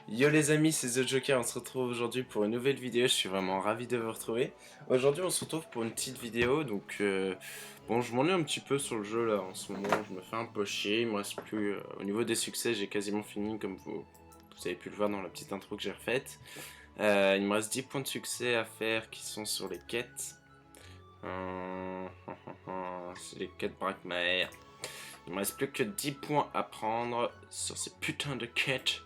Yo les amis, c'est The Joker, on se retrouve aujourd'hui pour une nouvelle vidéo, je suis vraiment ravi de vous retrouver. Aujourd'hui on se retrouve pour une petite vidéo, donc bon je m'ennuie un petit peu sur le jeu là en ce moment, je me fais un peu chier, il me reste plus, au niveau des succès j'ai quasiment fini comme vous avez pu le voir dans la petite intro que j'ai refaite. Il me reste 10 points de succès à faire qui sont sur les quêtes. C'est les quêtes Brakmaer. Il me reste plus que 10 points à prendre sur ces putains de quêtes.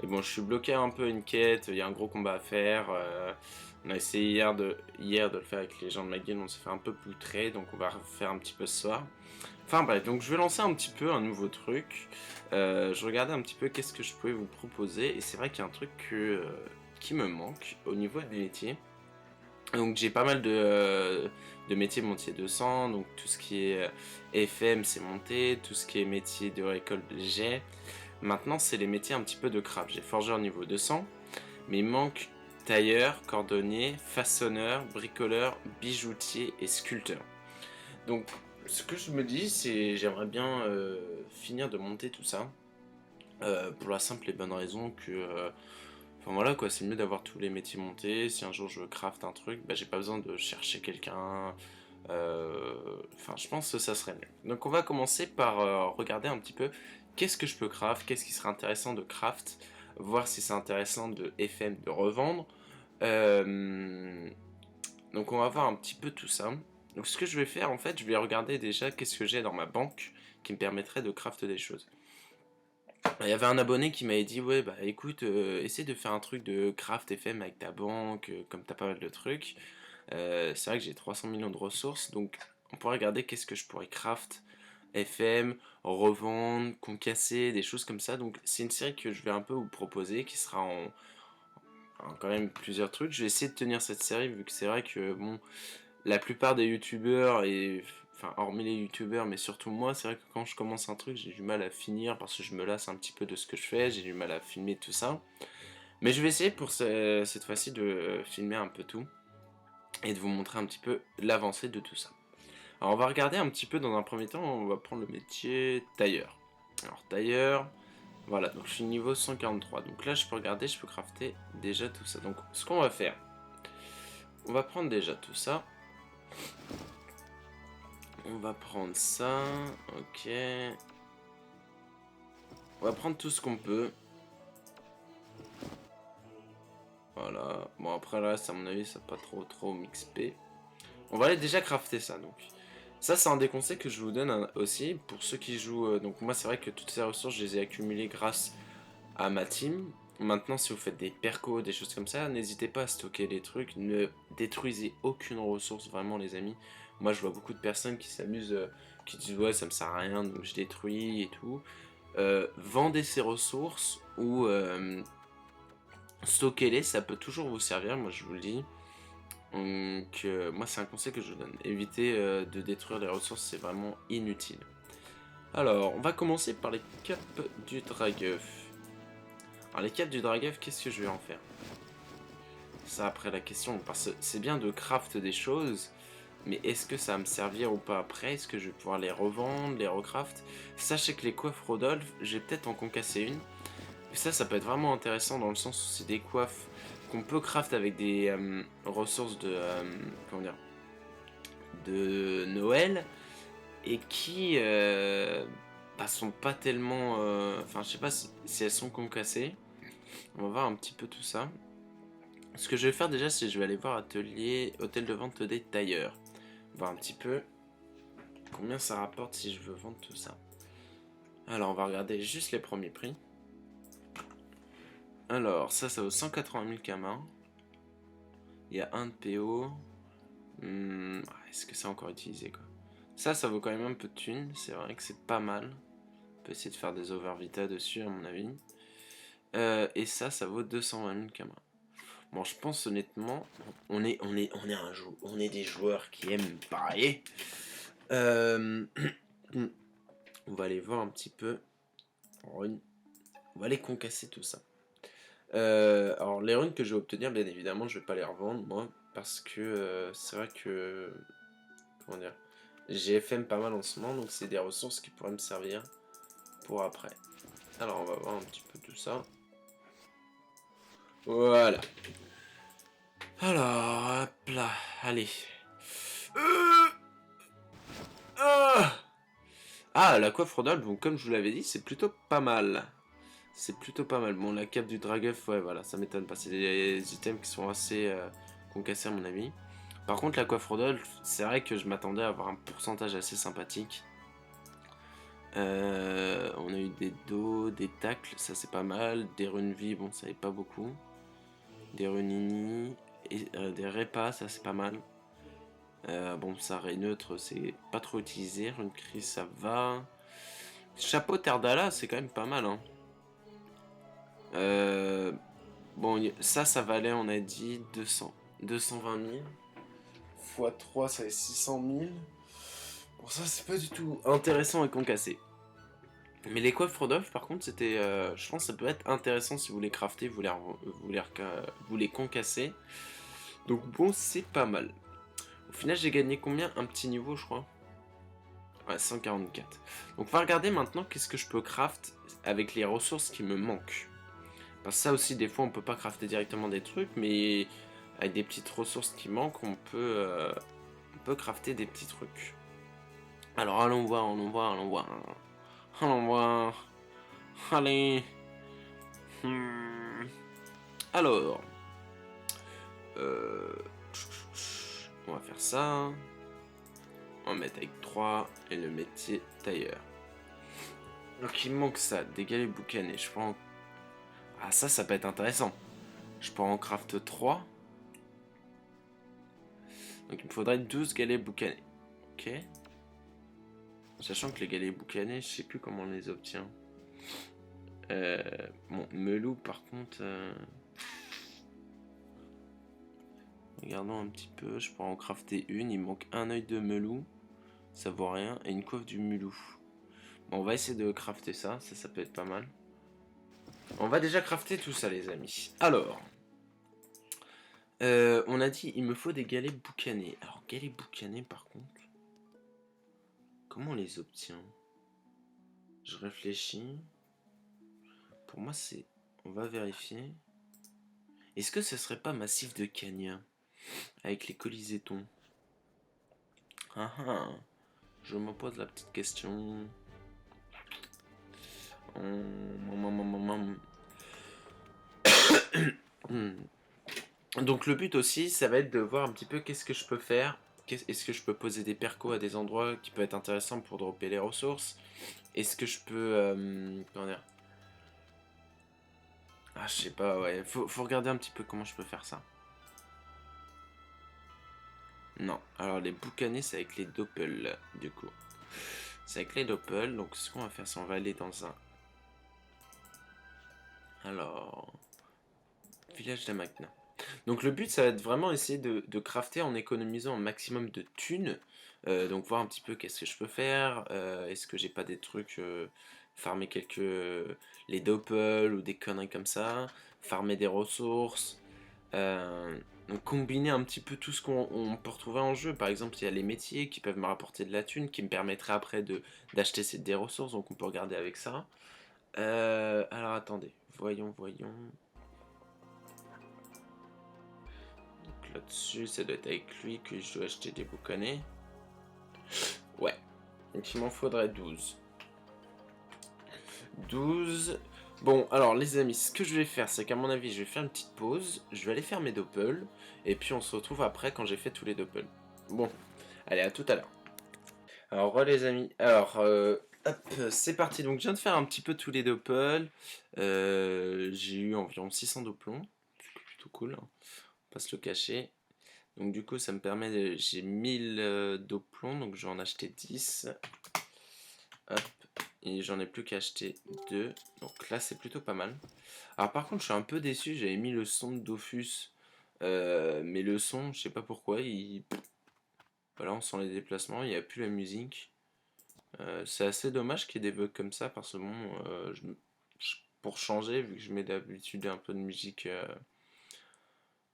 Et bon, je suis bloqué un peu à une quête, il y a un gros combat à faire. On a essayé hier de le faire avec les gens de ma guilde, on s'est fait un peu poutrer, donc on va refaire un petit peu ce soir. Enfin bref, donc je vais lancer un petit peu un nouveau truc. Je regardais un petit peu qu'est-ce que je pouvais vous proposer, et c'est vrai qu'il y a un truc qui me manque au niveau des métiers. Donc j'ai pas mal de métiers montier 200, donc tout ce qui est FM c'est monté, tout ce qui est métier de récolte j'ai. Maintenant c'est les métiers un petit peu de craft. J'ai forgeur niveau 200, mais il manque tailleur, cordonnier, façonneur, bricoleur, bijoutier et sculpteur. Donc ce que je me dis c'est j'aimerais bien finir de monter tout ça, pour la simple et bonne raison que enfin voilà quoi, c'est mieux d'avoir tous les métiers montés. Si un jour je veux craft un truc, bah j'ai pas besoin de chercher quelqu'un. Enfin, je pense que ça serait mieux. Donc on va commencer par regarder un petit peu qu'est-ce que je peux craft, qu'est-ce qui serait intéressant de craft, voir si c'est intéressant de FM de revendre. Euh, donc on va voir un petit peu tout ça. Donc ce que je vais faire en fait, je vais regarder déjà qu'est-ce que j'ai dans ma banque qui me permettrait de craft des choses. Il y avait un abonné qui m'avait dit ouais bah écoute essaie de faire un truc de craft FM avec ta banque comme t'as pas mal de trucs. C'est vrai que j'ai 300 millions de ressources donc on pourrait regarder qu'est-ce que je pourrais craft FM, revendre, concasser, des choses comme ça. Donc c'est une série que je vais un peu vous proposer qui sera en quand même plusieurs trucs. Je vais essayer de tenir cette série vu que c'est vrai que bon la plupart des youtubeurs et enfin hormis les youtubeurs mais surtout moi c'est vrai que quand je commence un truc j'ai du mal à finir parce que je me lasse un petit peu de ce que je fais, j'ai du mal à filmer tout ça, mais je vais essayer pour cette fois-ci de filmer un peu tout et de vous montrer un petit peu l'avancée de tout ça. Alors on va regarder un petit peu dans un premier temps, on va prendre le métier tailleur. Alors tailleur, voilà, donc je suis niveau 143, donc là je peux regarder, je peux crafter déjà tout ça. Donc ce qu'on va faire, on va prendre déjà tout ça. On va prendre ça, ok. On va prendre tout ce qu'on peut. Voilà. Bon après le reste à mon avis ça pas trop m'XP. On va aller déjà crafter ça donc. Ça c'est un des conseils que je vous donne aussi pour ceux qui jouent. Donc moi c'est vrai que toutes ces ressources je les ai accumulées grâce à ma team. Maintenant si vous faites des percos, des choses comme ça, n'hésitez pas à stocker les trucs. Ne détruisez aucune ressource vraiment les amis. Moi je vois beaucoup de personnes qui s'amusent, qui disent ouais ça me sert à rien donc je détruis et tout. Vendez ces ressources ou stockez-les, ça peut toujours vous servir, moi je vous le dis. Donc moi c'est un conseil que je vous donne. Évitez de détruire les ressources, c'est vraiment inutile. Alors, on va commencer par les capes du Dragueuf. Alors les capes du Dragueuf, qu'est-ce que je vais en faire? Ça après la question, parce que c'est bien de craft des choses, mais est-ce que ça va me servir ou pas après? Est-ce que je vais pouvoir les revendre, les recraft? Sachez que les coiffes Rodolphe, j'ai peut-être en concasser une. Et ça peut être vraiment intéressant dans le sens où c'est des coiffes qu'on peut craft avec des ressources de comment dire, de Noël et qui bah, sont pas tellement enfin je sais pas si elles sont concassées. On va voir un petit peu tout ça. Ce que je vais faire déjà c'est que je vais aller voir atelier hôtel de vente des tailleurs, voir un petit peu combien ça rapporte si je veux vendre tout ça. Alors on va regarder juste les premiers prix. Alors ça vaut 180 000 kamas. Il y a un de PO. Est-ce que c'est encore utilisé quoi? Ça vaut quand même un peu de thunes, c'est vrai que c'est pas mal. On peut essayer de faire des overvita dessus à mon avis. Et ça vaut 220 000 kamas. Bon, je pense honnêtement, on est des joueurs qui aiment parier. On va aller voir un petit peu. On va aller concasser tout ça. Alors les runes que je vais obtenir, bien évidemment, je vais pas les revendre moi, parce que c'est vrai que comment dire, j'ai FM pas mal en ce moment, donc c'est des ressources qui pourraient me servir pour après. Alors on va voir un petit peu tout ça. Voilà. Alors, hop là, allez. Euh, ah, la coiffe Rodolphe, bon, comme je vous l'avais dit, c'est plutôt pas mal. C'est plutôt pas mal. Bon, la cape du Dragueuf, ouais, voilà, ça m'étonne pas. C'est des items qui sont assez concassés à mon avis. Par contre, la coiffe Rodolphe, c'est vrai que je m'attendais à avoir un pourcentage assez sympathique. On a eu des dos, des tacles, ça c'est pas mal. Des runes vie, bon, ça n'est pas beaucoup. Des runini, et des repas, ça c'est pas mal. Bon, ça ray neutre, c'est pas trop utilisé. Rune crise, ça va. Chapeau Terdala, c'est quand même pas mal, hein. Bon, ça valait, on a dit 220 000. X 3, ça fait 600 000. Bon, ça, c'est pas du tout intéressant et concassé. Mais les coiffes Rodolphe, par contre, c'était. Je pense que ça peut être intéressant si vous les craftez, vous les concassez. Donc, bon, c'est pas mal. Au final, j'ai gagné combien? Un petit niveau, je crois. Ouais, 144. Donc, on va regarder maintenant qu'est-ce que je peux craft avec les ressources qui me manquent. Parce que ça aussi, des fois, on peut pas crafter directement des trucs, mais avec des petites ressources qui manquent, on peut crafter des petits trucs. Alors, allons voir, allons voir, allons voir. Allons voir. Allez. Alors. On va faire ça. On va mettre avec 3 et le métier tailleur. Donc, il me manque ça. Des galets boucanés. Je prends. Ah, ça peut être intéressant. Je peux en craft 3. Donc il me faudrait 12 galets boucanés. Ok. Sachant que les galets boucanés, je sais plus comment on les obtient. Bon, melou par contre. Regardons un petit peu. Je pourrais en crafter une. Il me manque un œil de melou. Ça vaut rien. Et une coiffe du melou. Bon, on va essayer de crafter ça. Ça peut être pas mal. On va déjà crafter tout ça, les amis. Alors. On a dit il me faut des galets boucanés. Alors, galets boucanés par contre. Comment on les obtient? Je réfléchis. Pour moi, c'est. On va vérifier. Est-ce que ce serait pas Massif de Cagna avec les colisétons? Ah ah. Je me pose la petite question. Donc le but aussi, ça va être de voir un petit peu qu'est-ce que je peux faire. Est-ce que je peux poser des percos à des endroits qui peuvent être intéressants pour dropper les ressources? Est-ce que je peux... comment dire? Ah, je sais pas, ouais. Faut regarder un petit peu comment je peux faire ça. Non. Alors les boucanés, c'est avec les doppels, du coup. C'est avec les doppels. Donc ce qu'on va faire, c'est on va aller dans un... Alors... Village d'Amagna. Donc le but, ça va être vraiment essayer de crafter en économisant un maximum de thunes. Donc voir un petit peu qu'est-ce que je peux faire. Est-ce que j'ai pas des trucs... farmer quelques... les doppels ou des conneries comme ça. Farmer des ressources. Donc combiner un petit peu tout ce qu'on peut retrouver en jeu. Par exemple, il y a les métiers qui peuvent me rapporter de la thune, qui me permettraient après d'acheter des ressources. Donc on peut regarder avec ça. Alors attendez, voyons. Donc là-dessus, ça doit être avec lui que je dois acheter des boucanets. Ouais, donc il m'en faudrait 12. 12. Bon, alors les amis, ce que je vais faire, c'est qu'à mon avis, je vais faire une petite pause. Je vais aller faire mes doppels. Et puis on se retrouve après quand j'ai fait tous les doppels. Bon, allez, à tout à l'heure. Alors, les amis, alors, hop, c'est parti. Donc, je viens de faire un petit peu tous les doppels. J'ai eu environ 600 doplons. C'est plutôt cool, hein. On va pas se le cacher. Donc, du coup, ça me permet de... J'ai 1000 doplons, donc je vais en acheter 10. Hop, et j'en ai plus qu'à acheter 2. Donc là, c'est plutôt pas mal. Alors, par contre, je suis un peu déçu. J'avais mis le son de Dofus. Mais le son, je sais pas pourquoi, voilà, on sent les déplacements, il n'y a plus la musique. C'est assez dommage qu'il y ait des bugs comme ça parce que bon, pour changer, vu que je mets d'habitude un peu de musique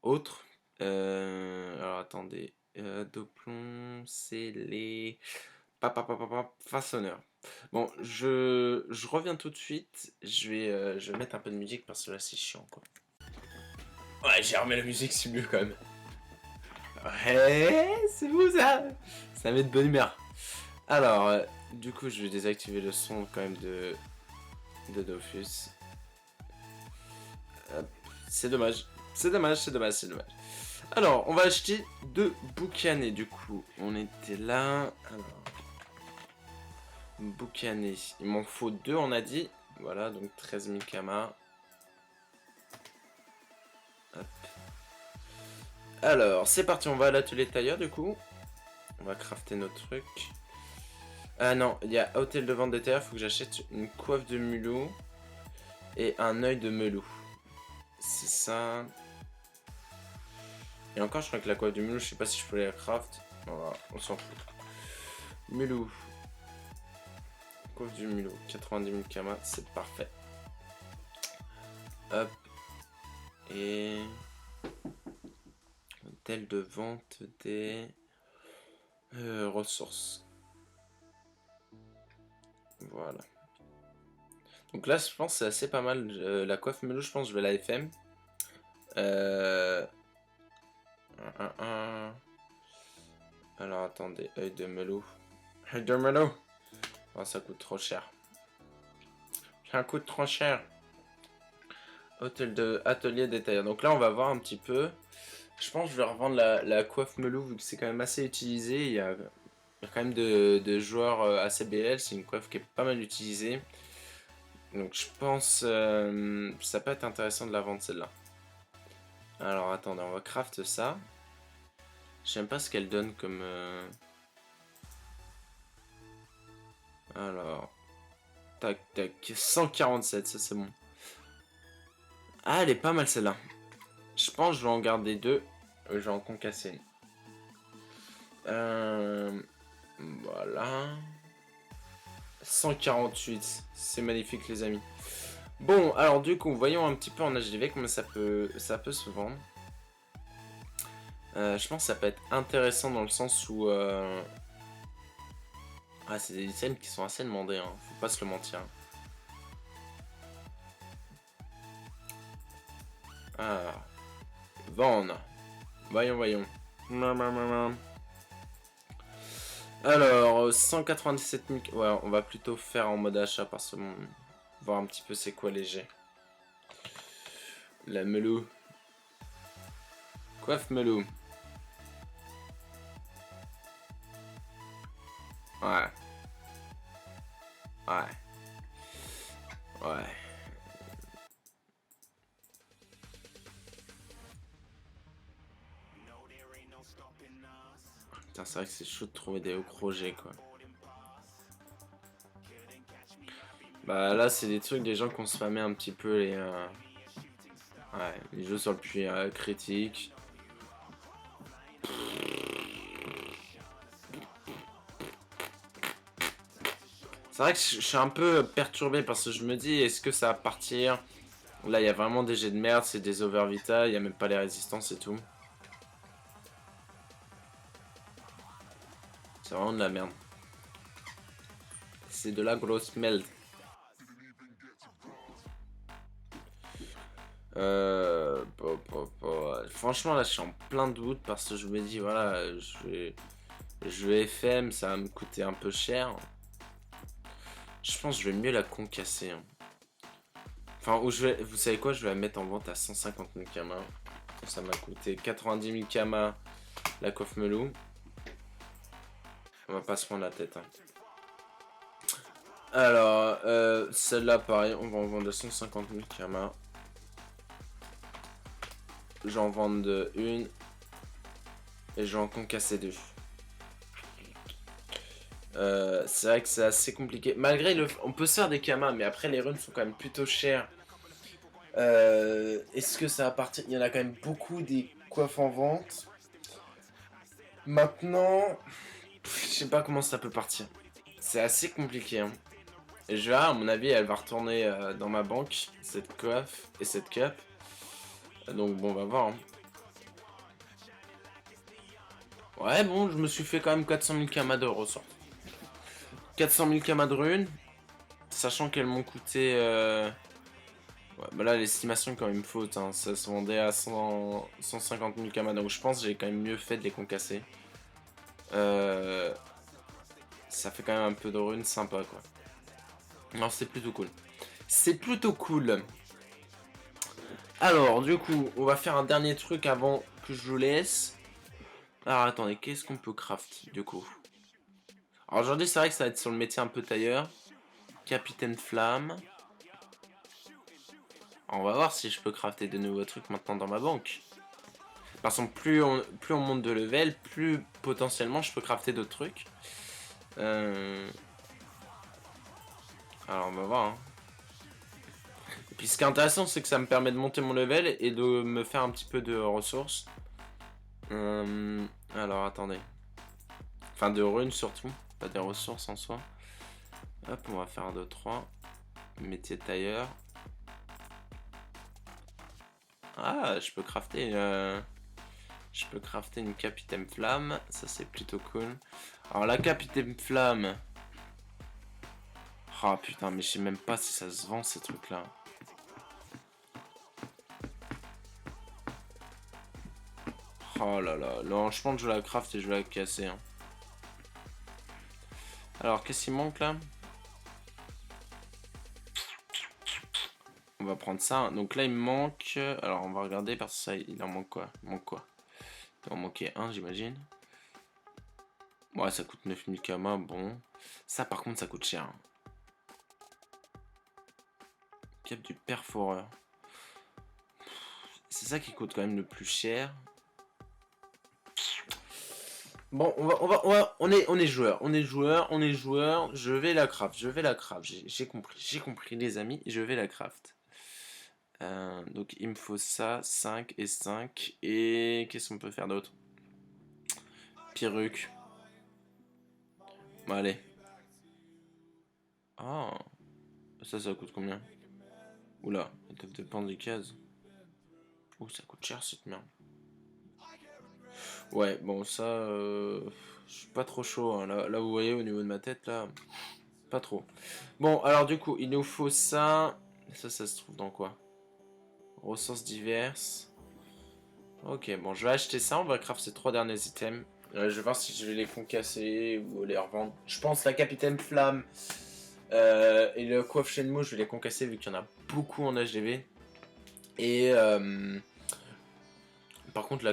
autre. Alors attendez, Doplon, c'est les façonneurs. Bon, je reviens tout de suite. Je vais mettre un peu de musique parce que là c'est chiant quoi. Ouais, j'ai remis la musique, c'est mieux quand même. Ouais, c'est vous ça. Ça met de bonne humeur. Alors, du coup, je vais désactiver le son quand même de Dofus. C'est dommage. C'est dommage, c'est dommage, c'est dommage. Alors, on va acheter 2 boucanets du coup. On était là. Alors, boucanets. Il m'en faut 2, on a dit. Voilà, donc 13 000 kamas. Hop. Alors, c'est parti, on va à l'atelier tailleur du coup. On va crafter nos trucs. Ah non, il y a hôtel de vente des terres, faut que j'achète une coiffe de mulot et un œil de melou. C'est ça. Et encore, je crois que la coiffe de mulot, je sais pas si je peux la craft. Voilà, on s'en fout. Mulou. Coiffe du mulot, 90 000 kamas, c'est parfait. Hop. Et... hôtel de vente des ressources. Voilà. Donc là, je pense que c'est assez pas mal. La coiffe melou, je pense que je vais la FM. Alors attendez, œil de melou. Œil de melou. Oh, ça coûte trop cher. Ça coûte trop cher. Hôtel de atelier détaillant. Donc là, on va voir un petit peu. Je pense que je vais revendre la coiffe melou vu que c'est quand même assez utilisé. Il y a quand même de joueurs assez BL. C'est une coiffe qui est pas mal utilisée. Donc je pense ça peut être intéressant de la vendre celle-là. Alors attendez, on va craft ça. J'aime pas ce qu'elle donne comme... Alors... Tac tac, 147, ça c'est bon. Ah, elle est pas mal celle-là. Je pense que je vais en garder 2. Je vais en concasser une. Voilà. 148, c'est magnifique les amis. Bon, alors du coup, voyons un petit peu en HDV comment ça peut se vendre. Je pense que ça peut être intéressant dans le sens où... Ah, c'est des items qui sont assez demandés, hein. Faut pas se le mentir. Ah. Vendre. Voyons, voyons. Alors, 197 000... Ouais, on va plutôt faire en mode achat parce que... voir un petit peu c'est quoi léger. La melou. Coiffe melou. Ouais. Ouais. Ouais. Putain, c'est vrai que c'est chaud de trouver des hauts projets, quoi. Bah là, c'est des trucs des gens qui ont spammé un petit peu ouais, les jeux sur le puits critique. C'est vrai que je suis un peu perturbé parce que je me dis, est-ce que ça va partir? Là, il y a vraiment des jets de merde, c'est des overvita, il n'y a même pas les résistances et tout. C'est vraiment de la merde. C'est de la grosse merde. Franchement, là, je suis en plein doute parce que je me dis, voilà, je vais FM, ça va me coûter un peu cher. Je pense que je vais mieux la concasser. Hein. Enfin, vous savez quoi, je vais la mettre en vente à 150 000 kamas. Ça m'a coûté 90 000 kamas la coiffe melou. On va pas se prendre la tête. Hein. Alors, celle-là, pareil, on va en vendre à 150 000 kamas. J'en vends une. Et je vais en concasser 2. C'est vrai que c'est assez compliqué. Malgré on peut se faire des kamas, mais après les runes sont quand même plutôt chères. Est-ce que ça va partir? Il y en a quand même beaucoup des coiffes en vente. Maintenant, je sais pas comment ça peut partir. C'est assez compliqué. Hein. Et je verrai, à mon avis, elle va retourner dans ma banque, cette coiffe et cette cape. Donc bon, on va voir. Hein. Ouais, bon, je me suis fait quand même 400 000 kamas de ressort. 400 000 kamas de runes, sachant qu'elles m'ont coûté... Ouais, bah là, l'estimation, quand même, faute. Hein. Ça se vendait à 150 000 kamas. Donc, je pense que j'ai quand même mieux fait de les concasser. Ça fait quand même un peu de runes sympa, quoi. Non, c'est plutôt cool. C'est plutôt cool. Alors, du coup, on va faire un dernier truc avant que je vous laisse. Alors, attendez, qu'est-ce qu'on peut craft, du coup? Alors, aujourd'hui, c'est vrai que ça va être sur le métier un peu tailleur. Capitaine Flamme. Alors, on va voir si je peux crafter de nouveaux trucs maintenant dans ma banque. Par contre, plus on monte de level, plus potentiellement je peux crafter d'autres trucs. Alors, on va voir. Hein. Et puis, ce qui est intéressant, c'est que ça me permet de monter mon level et de me faire un petit peu de ressources. Alors, attendez. Enfin, de runes surtout, pas des ressources en soi. Hop, on va faire 2-3. Métier de tailleur. Ah, je peux crafter une capitaine flamme. Ça, c'est plutôt cool. Alors, la capitaine flamme. Oh putain, mais je sais même pas si ça se vend ces trucs-là. Oh là là, non, je pense que je vais la craft et je vais la casser. Hein. Alors, qu'est-ce qu'il manque là? On va prendre ça. Donc là, il me manque... Alors, on va regarder parce que ça, il en manque quoi? Il manque quoi? Il va en manquer un, j'imagine. Ouais, ça coûte 9000 kamas, bon. Ça, par contre, ça coûte cher. Hein. Cap du perforeur. C'est ça qui coûte quand même le plus cher. Bon, on est joueur, je vais la craft, j'ai compris les amis, je vais la craft. Donc il me faut ça, 5 et 5, et qu'est-ce qu'on peut faire d'autre? Perruque. Bon, allez. Ah, ça coûte combien? Oula, étoffe de pan des cases. Ouh, ça coûte cher cette merde. Ouais, bon, ça, je suis pas trop chaud. Hein. Là, vous voyez, au niveau de ma tête, là, pas trop. Bon, alors du coup, il nous faut ça. Ça se trouve dans quoi? Ressources diverses. Ok, bon, je vais acheter ça. On va craft ces 3 derniers items. Je vais voir si je vais les concasser ou les revendre. Je pense la capitaine flamme et le coiffe Shenmue, je vais les concasser vu qu'il y en a beaucoup en HDV. Et par contre,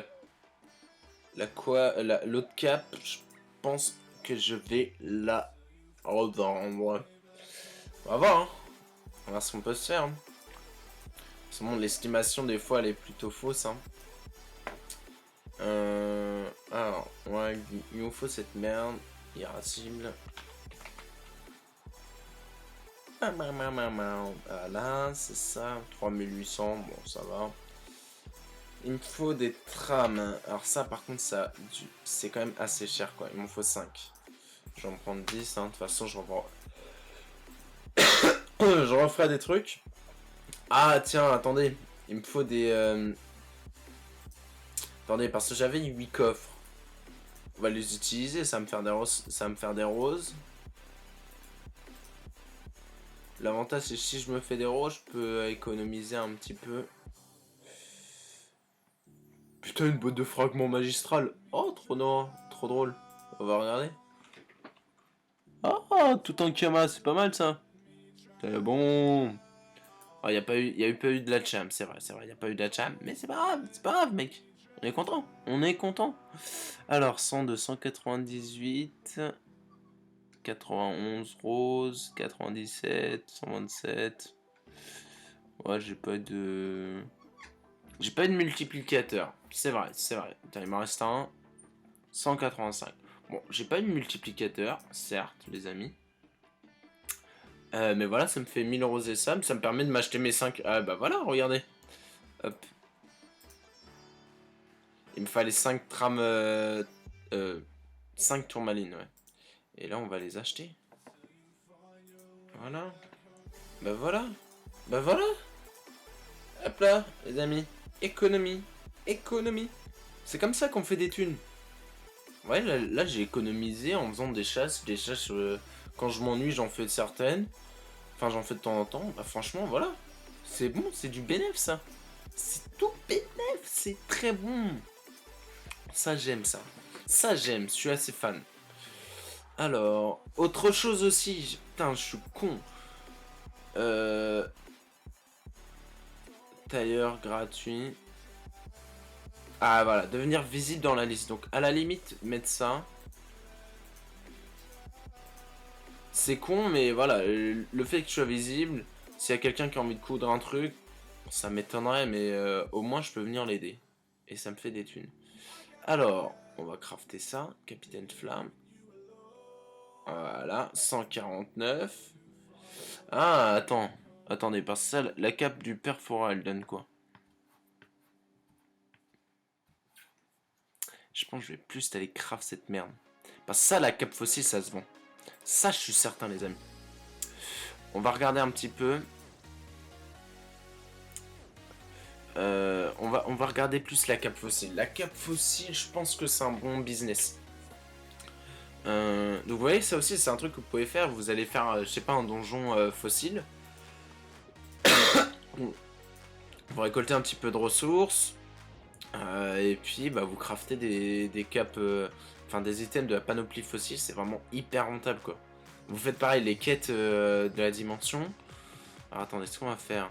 l'autre cap, je pense que je vais la revendre. On va voir, hein. On va voir ce qu'on peut se faire. Hein. L'estimation des fois elle est plutôt fausse. Hein. Alors, ouais, il nous faut cette merde. Irascible. Voilà, c'est ça. 3800, bon, ça va. Il me faut des trames. Alors ça, par contre, ça, c'est quand même assez cher, quoi. Il m'en faut 5. Je vais en prendre 10, hein. De toute façon, je reprends... je referai des trucs. Ah, tiens, attendez. Il me faut des... Attendez, parce que j'avais 8 coffres. On va les utiliser, ça va me faire des roses. Ça va me faire des roses. L'avantage, c'est que si je me fais des roses, je peux économiser un petit peu. Putain, une boîte de fragments magistral. Oh, trop drôle. On va regarder. Ah, tout en Kama, c'est pas mal ça. C'est bon. Oh, y a pas eu de la cham, c'est vrai, il y a pas eu de la cham, mais c'est pas grave, mec. On est content. Alors, 100, 298, 91 rose, 97, 127. Ouais, j'ai pas de multiplicateur. C'est vrai. Attends, il m'en reste un. 185. Bon, j'ai pas de multiplicateur, certes, les amis. Mais voilà, ça me fait 1000 euros et ça me permet de m'acheter mes 5. Ah bah voilà, regardez. Hop. Il me fallait 5 trames. 5 tourmalines, ouais. Et là, on va les acheter. Voilà. Bah voilà. Bah voilà. Hop là, les amis. Économie. C'est comme ça qu'on fait des thunes. Ouais, là j'ai économisé en faisant des chasses. Quand je m'ennuie, j'en fais certaines. Enfin, j'en fais de temps en temps. Bah franchement, voilà. C'est bon, c'est du bénéf ça. C'est tout bénéf, c'est très bon. Ça j'aime ça. Ça j'aime, je suis assez fan. Alors, autre chose aussi. Putain, je suis con. Tailleur gratuit. Ah voilà, devenir visible dans la liste. Donc à la limite, mettre ça. C'est con, mais voilà, le fait que tu sois visible, s'il y a quelqu'un qui a envie de coudre un truc, ça m'étonnerait, mais au moins je peux venir l'aider. Et ça me fait des thunes. Alors, on va crafter ça, Capitaine Flamme. Voilà, 149. Ah, attends. Attendez, parce que ça, la cape du père Fora, elle donne quoi? Je pense que je vais plus aller craft cette merde. Parce que ça, la cape fossile, ça se vend. Ça, je suis certain, les amis. On va regarder un petit peu. On va regarder plus la cape fossile. La cape fossile, je pense que c'est un bon business. Donc vous voyez, ça aussi, c'est un truc que vous pouvez faire. Vous allez faire, je sais pas, un donjon fossile. Vous récoltez un petit peu de ressources. Et puis, bah, vous craftez des capes... Enfin, des items de la panoplie fossile. C'est vraiment hyper rentable, quoi. Vous faites pareil, les quêtes de la dimension. Alors attendez, ce qu'on va faire...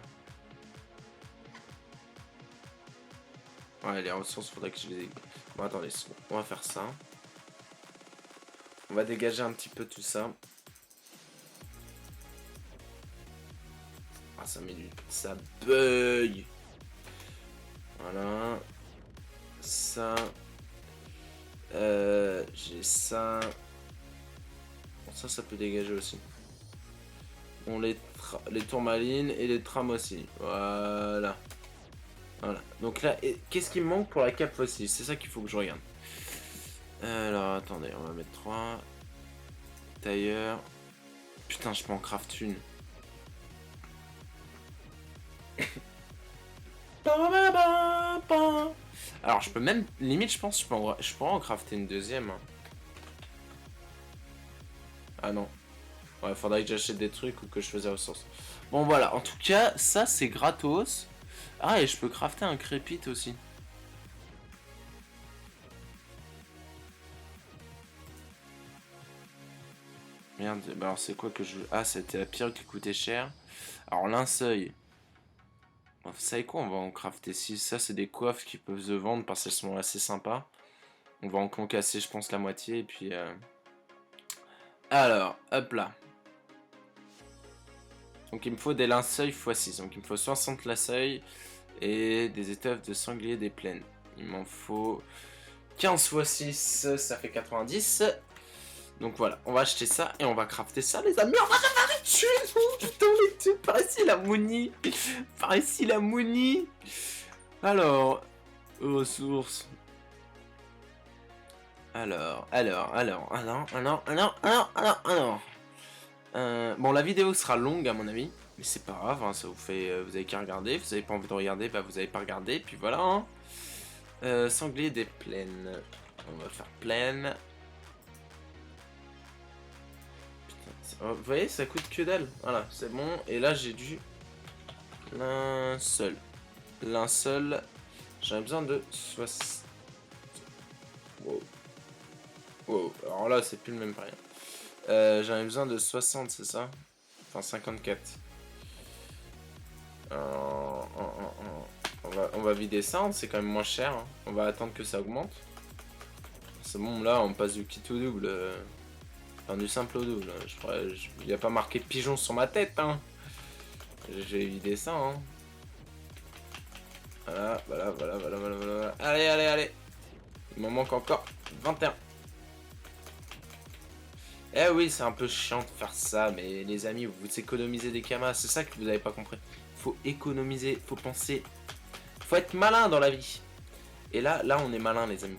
Ouais, les ressources, faudrait que je les... Bon, attendez, on va faire ça. On va dégager un petit peu tout ça. Ah, ça met du... Ça bug. Voilà. Ça. J'ai ça. Bon, ça peut dégager aussi. Bon, les tourmalines et les trams aussi. Voilà. Voilà. Donc là, qu'est-ce qui me manque pour la cape fossile? C'est ça qu'il faut que je regarde. Alors, attendez, on va mettre 3. Tailleur. Putain, je peux en craft une. Alors, je peux même... Limite, je pense que je pourrais en crafter une deuxième. Ah non. Ouais, faudrait que j'achète des trucs ou que je fasse ressources. Bon, voilà. En tout cas, ça, c'est gratos. Ah, et je peux crafter un crépite aussi. Merde, bah alors c'est quoi que je... Ah, c'était la pierre qui coûtait cher. Alors, linceul. Vous savez quoi, on va en crafter 6. Ça, c'est des coiffes qui peuvent se vendre parce qu'elles sont assez sympas. On va en concasser, je pense, la moitié. Et puis... Alors, hop là. Donc, il me faut des linceuils x6. Donc, il me faut 60 linceuils et des étoffes de sanglier des plaines. Il m'en faut 15 x6, ça fait 90. Donc voilà, on va acheter ça et on va crafter ça, les amis. On va faire des thunes. Putain, les thunes. Par ici, la money. Par ici, la money. Alors, ressources. Alors. Bon, la vidéo sera longue à mon avis, mais c'est pas grave, hein, ça vous fait, vous avez qu'à regarder. Vous avez pas envie de regarder, bah vous avez pas regardé, puis voilà. Hein. Sanglier des plaines. On va faire plaine. Putain, vous voyez, ça coûte que dalle. Voilà, c'est bon. Et là, j'ai du linceul. Linceul. J'en ai besoin de 60. Wow. Wow. Alors là, c'est plus le même prix. J'en ai besoin de 60, c'est ça? Enfin, 54. On va vider ça, hein, c'est quand même moins cher. Hein. On va attendre que ça augmente. C'est bon, là, on passe du kit au double. Enfin, du simple au double. Il n'y a pas marqué pigeon sur ma tête. Hein. J'ai vidé ça. Hein. Voilà. Allez. Il m'en manque encore 21. Eh oui, c'est un peu chiant de faire ça, mais les amis, vous économisez des kamas, c'est ça que vous n'avez pas compris. Faut économiser, faut penser, faut être malin dans la vie. Et là, on est malin, les amis.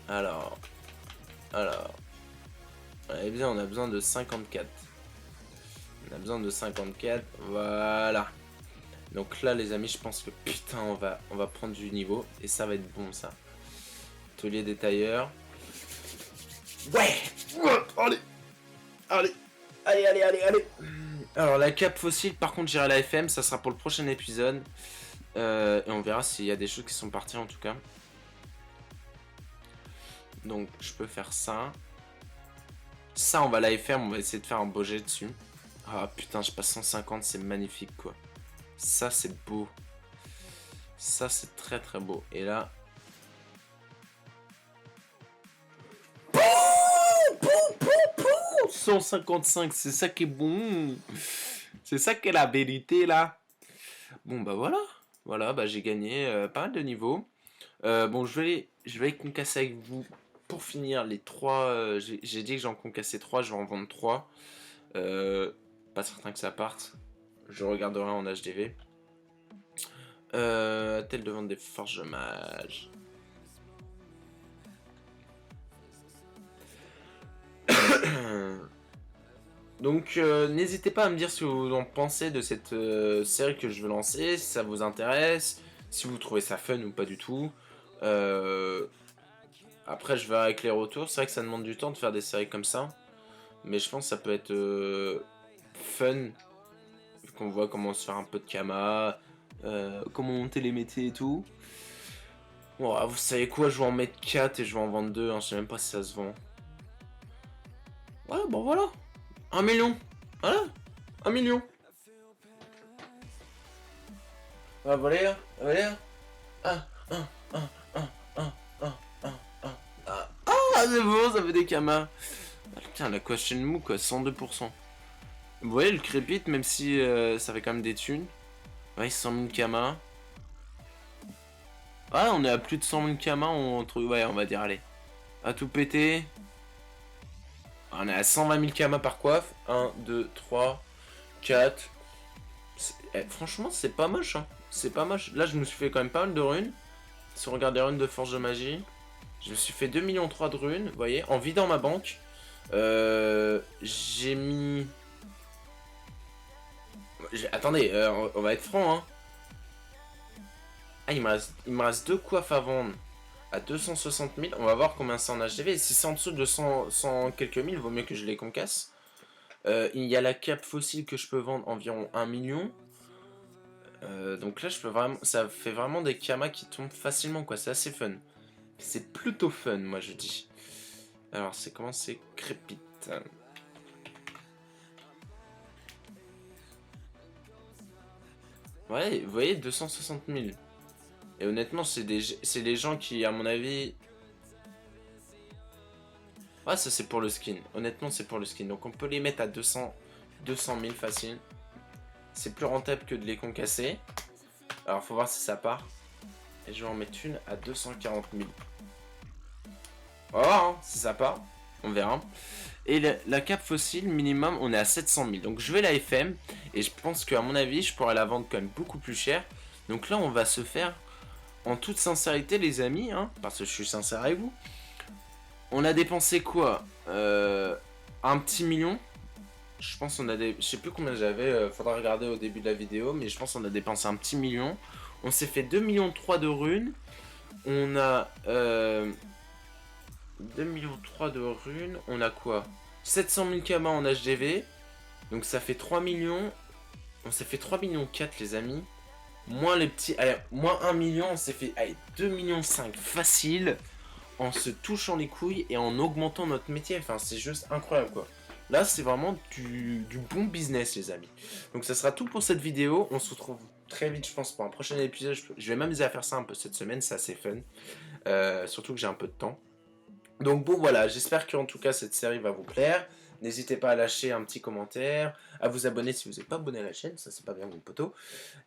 Alors, eh bien, on a besoin de 54. On a besoin de 54, voilà. Donc là, les amis, je pense que putain, on va prendre du niveau et ça va être bon, ça. Atelier des tailleurs. Ouais. Allez. Alors la cape fossile, par contre j'irai à la FM, ça sera pour le prochain épisode. Et on verra s'il y a des choses qui sont parties en tout cas. Donc je peux faire ça. Ça on va la FM, on va essayer de faire un beau jet dessus. Ah putain, je passe 150, c'est magnifique quoi. Ça c'est beau. Ça c'est très très beau. Et là... 155, c'est ça qui est bon. C'est ça qui est la vérité là. Bon bah voilà. Voilà, bah j'ai gagné pas mal de niveaux. Bon, je vais concasser avec vous pour finir les 3. J'ai dit que j'en concassais 3, je vais en vendre 3. Pas certain que ça parte. Je regarderai en HDV. Tel de vendre des forges mages. Donc n'hésitez pas à me dire ce que vous en pensez de cette série que je veux lancer, si ça vous intéresse, si vous trouvez ça fun ou pas du tout. Après je verrai avec les retours, c'est vrai que ça demande du temps de faire des séries comme ça, mais je pense que ça peut être fun, vu qu'on voit comment se faire un peu de kama, comment monter les métiers et tout. Bon, vous savez quoi, je vais en mettre 4 et je vais en vendre 2, hein, je sais même pas si ça se vend. Ouais, bon voilà. 1 million. Voilà. 1 million. Ah, voilà. Voilà. Ah, ah, ah, ah, ah, ah, ah, ah, ah. Ah, c'est bon, ça fait des kamas. Ah, putain, la question mou, quoi, 102%. Vous voyez, le crépite, même si ça fait quand même des thunes. Ouais, 100 000 kamas. Ah, on est à plus de 100 000 kamas, ouais, on va dire, allez. À tout péter. On est à 120 000 kamas par coiffe. 1, 2, 3, 4. Franchement, c'est pas moche, hein. C'est pas moche. Là, je me suis fait quand même pas mal de runes. Si on regarde les runes de forge de magie, je me suis fait 2,3 millions de runes, vous voyez, en vidant ma banque. J'ai mis... Attendez, on va être franc, hein. Ah, il me reste 2 coiffes à vendre à 260 000. On va voir combien c'est en HDV. Si c'est en dessous de 100 quelques mille, vaut mieux que je les concasse. Il y a la cape fossile que je peux vendre environ 1 million. Donc là, ça fait vraiment des kamas qui tombent facilement, quoi. C'est assez fun. C'est plutôt fun, moi je dis. Alors, c'est comment c'est crépite. Ouais, vous voyez, 260 000. Et honnêtement, c'est les gens qui, à mon avis... Ouais, ça c'est pour le skin. Honnêtement, c'est pour le skin. Donc on peut les mettre à 200 000 facile. C'est plus rentable que de les concasser. Alors, faut voir si ça part. Et je vais en mettre une à 240 000. On va voir hein, si ça part. On verra. Et la cape fossile, minimum, on est à 700 000. Donc je vais la FM. Et je pense qu'à mon avis, je pourrais la vendre quand même beaucoup plus cher. Donc là, on va se faire, en toute sincérité, les amis, hein, parce que je suis sincère avec vous. On a dépensé quoi un petit million. Je pense qu'on a des... Je sais plus combien j'avais. Faudra regarder au début de la vidéo. Mais je pense qu'on a dépensé un petit million. On s'est fait 2,3 millions de runes. On a... 2,3 millions de runes. On a quoi 700 000 kamas en HDV. Donc ça fait 3 millions. On s'est fait 3 millions 4 les amis. Moins les petits... Allez, moins 1 million. On s'est fait 2,5 millions facile. En se touchant les couilles et en augmentant notre métier. Enfin c'est juste incroyable quoi. Là c'est vraiment du bon business les amis. Donc ça sera tout pour cette vidéo. On se retrouve très vite je pense pour un prochain épisode. Je vais m'amuser à faire ça un peu cette semaine. C'est assez fun. Surtout que j'ai un peu de temps. Donc bon voilà, j'espère qu'en tout cas cette série va vous plaire. N'hésitez pas à lâcher un petit commentaire, à vous abonner si vous n'êtes pas abonné à la chaîne, ça c'est pas bien mon poteau,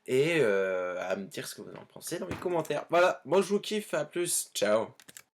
et à me dire ce que vous en pensez dans les commentaires. Voilà, moi je vous kiffe, à plus, ciao.